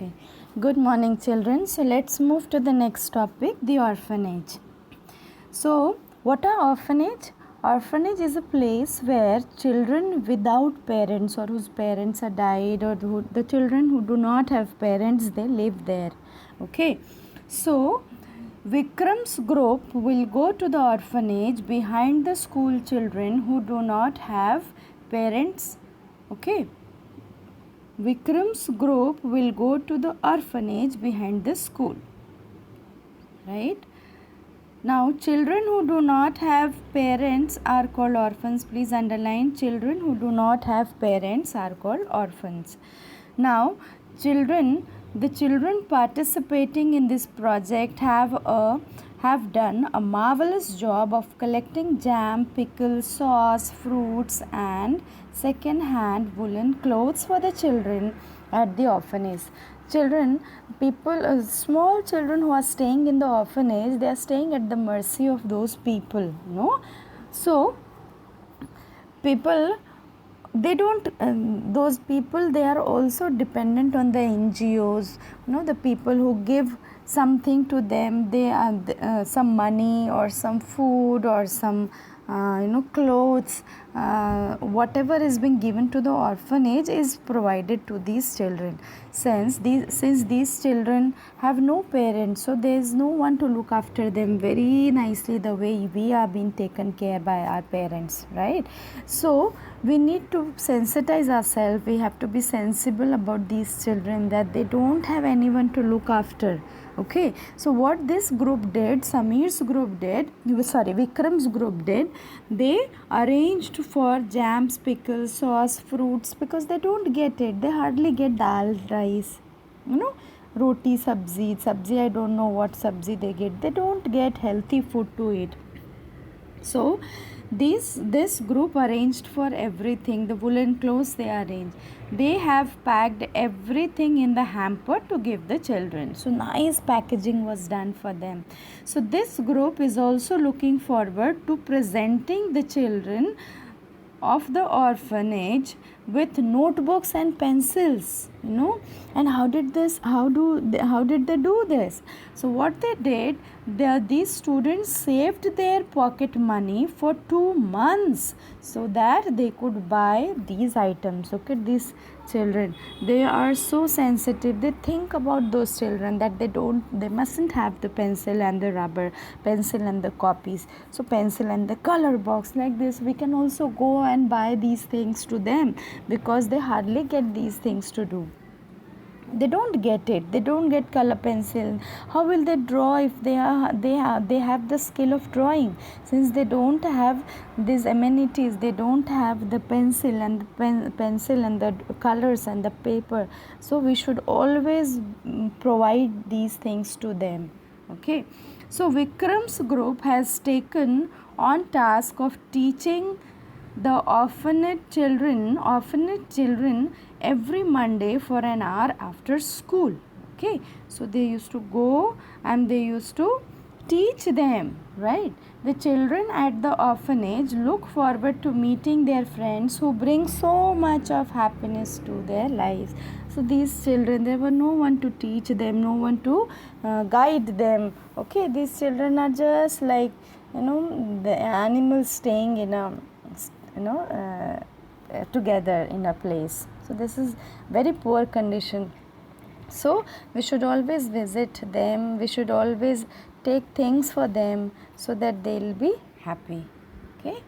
Okay. Good morning, children. So let's move to the next topic, the orphanage. So, what are orphanage? Orphanage is a place where children without parents or whose parents are died, or the children who do not have parents, they live there. Okay. So, Vikram's group will go to the orphanage behind the school children who do not have parents. Okay. Vikram's group will go to the orphanage behind the school. Right? Now, children who do not have parents are called orphans. Please underline, children who do not have parents are called orphans. Now, the children participating in this project have done a marvelous job of collecting jam, pickles, sauce, fruits and second-hand woolen clothes for the children at the orphanage. Small children who are staying in the orphanage, they are staying at the mercy of those people, So, people, they don't, those people, they are also dependent on the NGOs, the people who give something to them, they are some money or some food or some clothes, whatever is being given to the orphanage is provided to these children. Since these children have no parents, so there is no one to look after them very nicely the way we are being taken care by our parents, right? So we need to sensitize ourselves. We have to be sensible about these children, that they don't have anyone to look after. Okay, so what this group did, Vikram's group did, they arranged for jams, pickles, sauce, fruits, because they don't get it. They hardly get dal, rice, roti, sabzi, I don't know what sabzi they get. They don't get healthy food to eat. So this group arranged for everything. The woolen clothes they arranged. They have packed everything in the hamper to give the children. So nice packaging was done for them. So this group is also looking forward to presenting the children of the orphanage with notebooks and pencils, and how did they do this? So what they did, these students saved their pocket money for 2 months so that they could buy these items. Look at these children, they are so sensitive. They think about those children, that they mustn't have the pencil and the rubber, pencil and the copies, so pencil and the color box. Like this, we can also go and buy these things to them, because they hardly get these things to do. They don't get it. They don't get color pencil. How will they draw if they have the skill of drawing? Since they don't have these amenities, they don't have the pencil and the colors and the paper. So we should always provide these things to them. Okay. So Vikram's group has taken on task of teaching the orphanage children every Monday for an hour after school. Okay, so they used to go and they used to teach them, right? The children at the orphanage look forward to meeting their friends who bring so much of happiness to their lives. So these children, there were no one to teach them, no one to guide them. Okay, these children are just like the animals staying in a together in a place. So this is very poor condition. So we should always visit them, we should always take things for them, so that they will be happy. Okay.